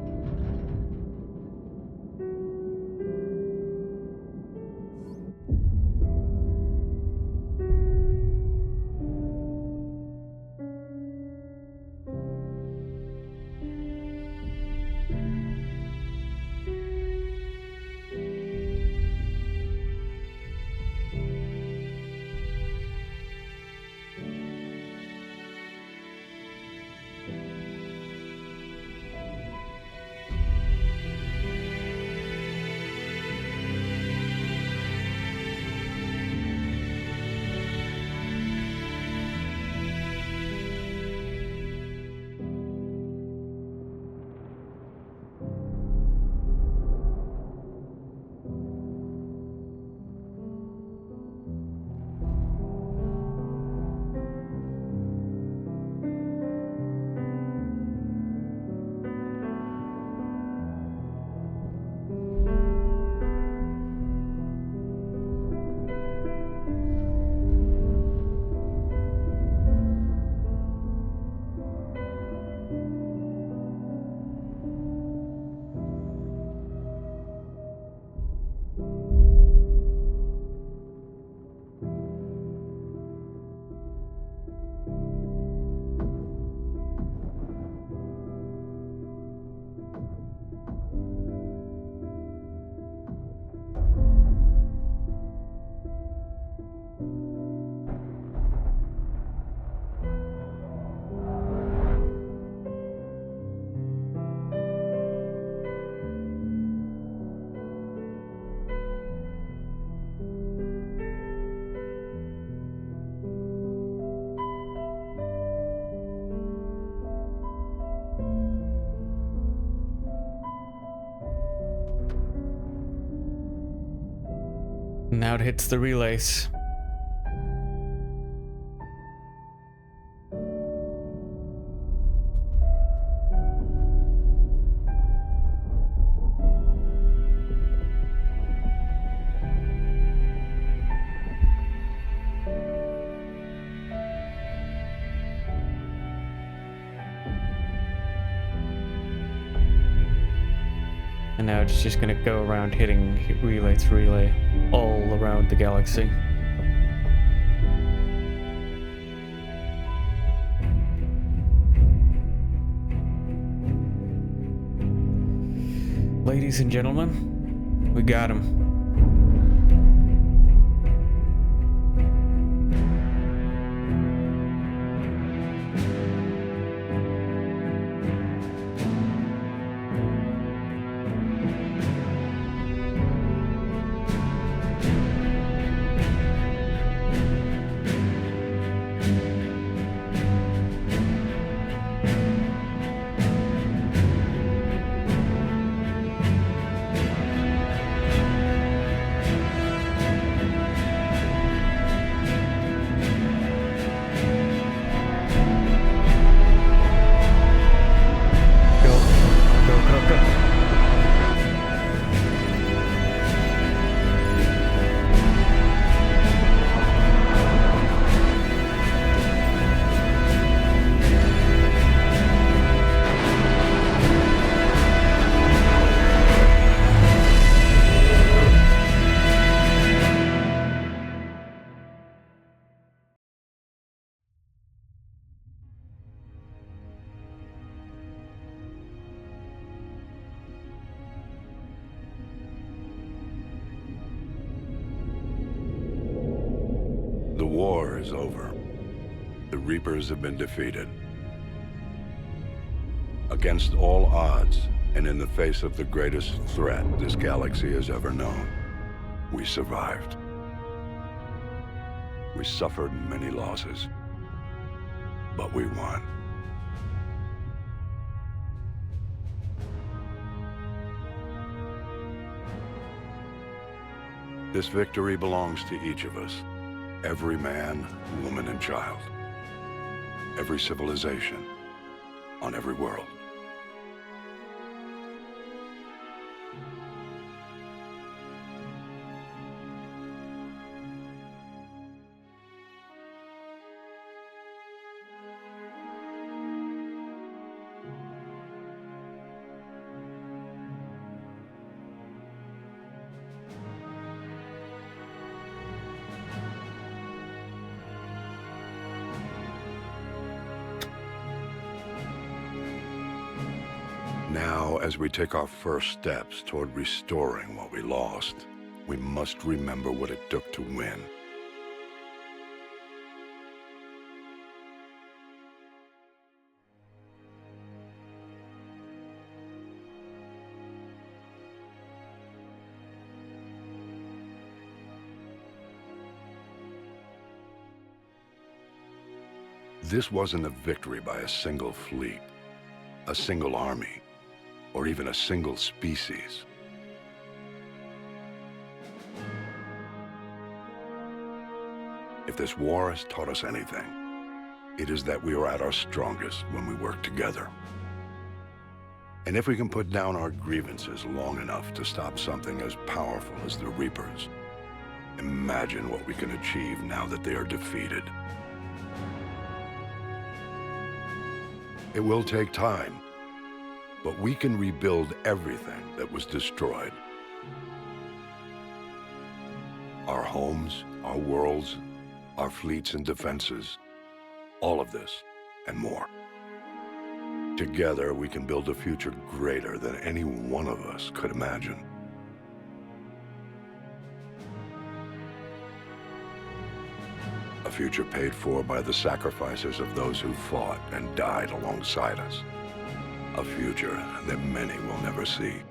Now it hits the relays. And now it's just gonna go around hitting relay to relay all around the galaxy. Ladies and gentlemen, we got him. The war is over. The Reapers have been defeated. Against all odds, and in the face of the greatest threat this galaxy has ever known, we survived. We suffered many losses, but we won. This victory belongs to each of us. Every man, woman, and child. Every civilization. On every world. Now, as we take our first steps toward restoring what we lost, we must remember what it took to win. This wasn't a victory by a single fleet, a single army, or even a single species. If this war has taught us anything, it is that we are at our strongest when we work together. And if we can put down our grievances long enough to stop something as powerful as the Reapers, imagine what we can achieve now that they are defeated. It will take time, but we can rebuild everything that was destroyed. Our homes, our worlds, our fleets and defenses, all of this and more. Together, we can build a future greater than any one of us could imagine. A future paid for by the sacrifices of those who fought and died alongside us. A future that many will never see.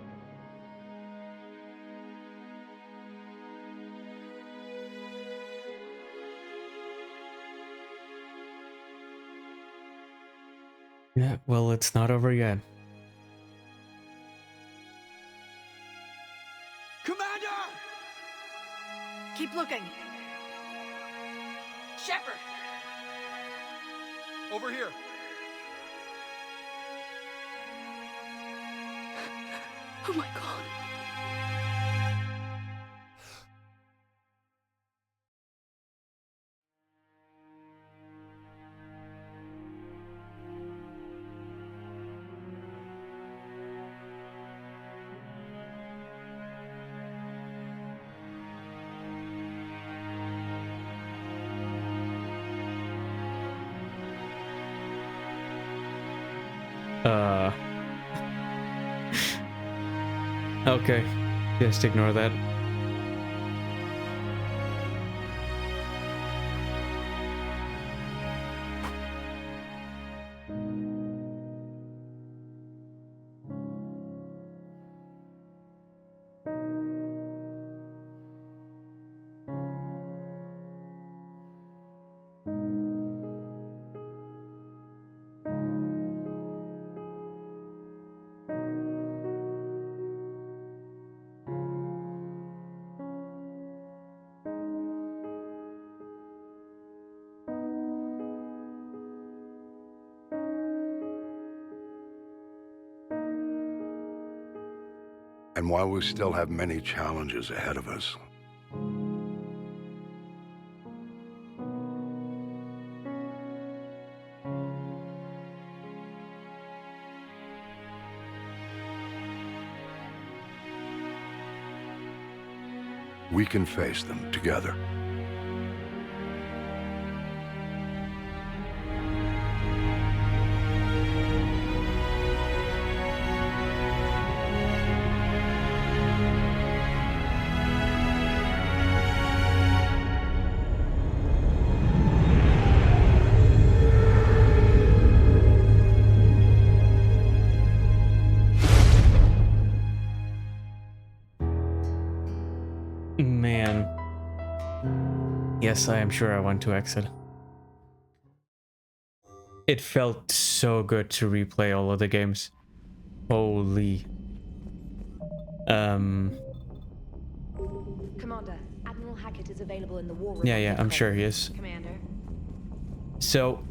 Yeah, well, it's not over yet. Keep looking. Shepard! Over here. Oh my god. Okay, just ignore that. And while we still have many challenges ahead of us, we can face them together. Man. Yes, I am sure I want to exit. It felt so good to replay all of the games. Holy. Commander, Admiral Hackett is available in the war room. Yeah, I'm sure he is. Commander. So,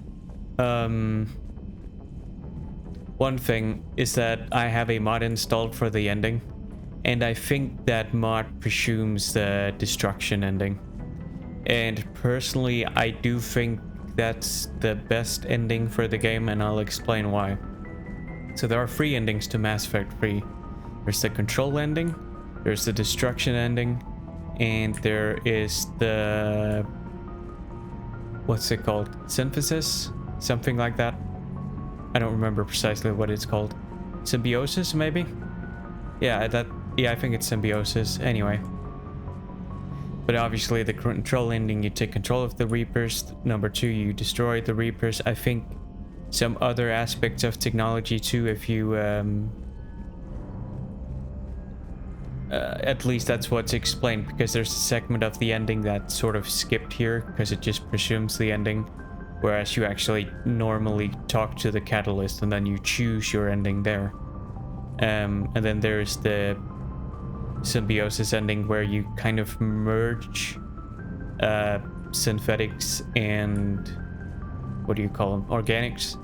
one thing is that I have a mod installed for the ending, and I think that mod presumes the destruction ending. And personally, I do think that's the best ending for the game, and I'll explain why. So there are 3 endings to Mass Effect 3. There's the control ending, there's the destruction ending, and there is the... what's it called? Synthesis? Something like that. I don't remember precisely what it's called. Symbiosis, maybe? Yeah, I think it's symbiosis. Anyway. But obviously the control ending, you take control of the Reapers. Number 2, you destroy the Reapers. I think some other aspects of technology too, if you... at least that's what's explained, because there's a segment of the ending that sort of skipped here, because it just presumes the ending. Whereas you actually normally talk to the catalyst and then you choose your ending there. And then there's the symbiosis ending where you kind of merge synthetics and what do you call them? Organics.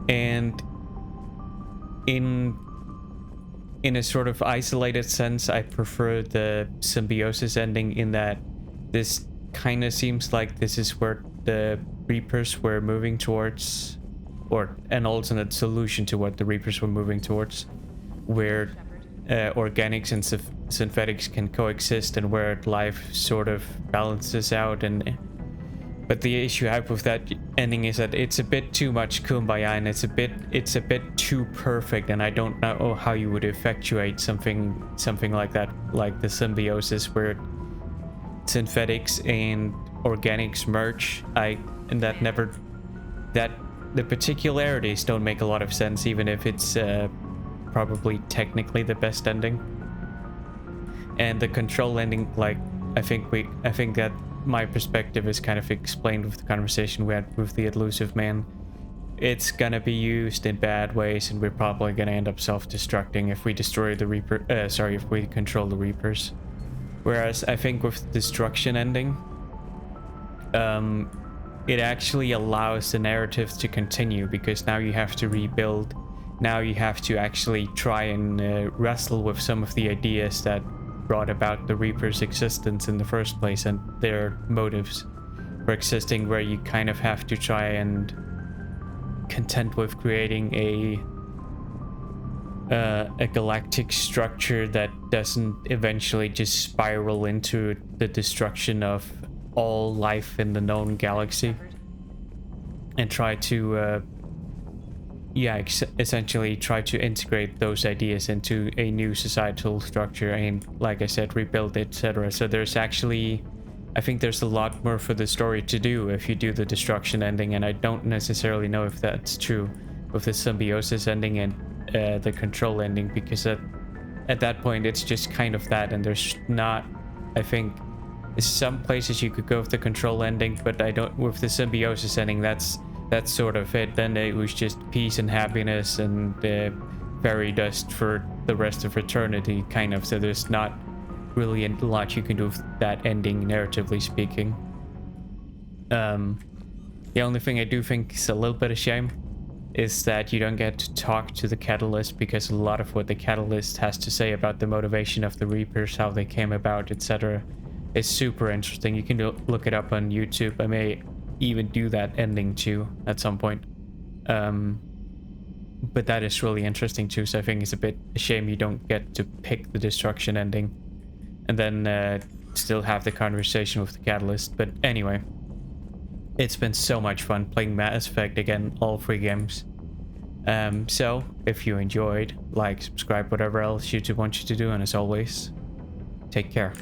And in a sort of isolated sense, I prefer the symbiosis ending in that this kind of seems like this is where the Reapers were moving towards, or an alternate solution to what the Reapers were moving towards, where organics and synthetics can coexist and where life sort of balances out. And but the issue I have with that ending is that it's a bit too much kumbaya, and it's a bit too perfect, and I don't know how you would effectuate something like that, like the symbiosis where synthetics and organics merge. The particularities don't make a lot of sense, even if it's probably technically the best ending. And the control ending, like, I think that my perspective is kind of explained with the conversation we had with the elusive man. It's gonna be used in bad ways, and we're probably gonna end up self-destructing if we destroy the Reaper. If we control the Reapers. Whereas I think with destruction ending, it actually allows the narrative to continue, because now you have to rebuild. Now you have to actually try and wrestle with some of the ideas that brought about the Reaper's existence in the first place and their motives for existing, where you kind of have to try and contend with creating a galactic structure that doesn't eventually just spiral into the destruction of all life in the known galaxy, and try to essentially try to integrate those ideas into a new societal structure and, like I said, rebuild it, etc. So there's actually, I think there's a lot more for the story to do if you do the destruction ending, and I don't necessarily know if that's true with the symbiosis ending and the control ending, because at that point it's just kind of that, and there's not, I think, some places you could go with the control ending, but I don't, with the symbiosis ending, that's sort of it. Then it was just peace and happiness and fairy dust for the rest of eternity, kind of. So there's not really a lot you can do with that ending, narratively speaking. The only thing I do think is a little bit of shame is that you don't get to talk to the Catalyst, because a lot of what the Catalyst has to say about the motivation of the Reapers, how they came about, etc., is super interesting. You can look it up on YouTube. I may even do that ending too at some point. But that is really interesting too, so I think it's a bit a shame you don't get to pick the destruction ending and then still have the conversation with the Catalyst. But anyway, it's been so much fun playing Mass Effect again, all 3 games. So if you enjoyed, like, subscribe, whatever else YouTube wants you to do, and as always, take care.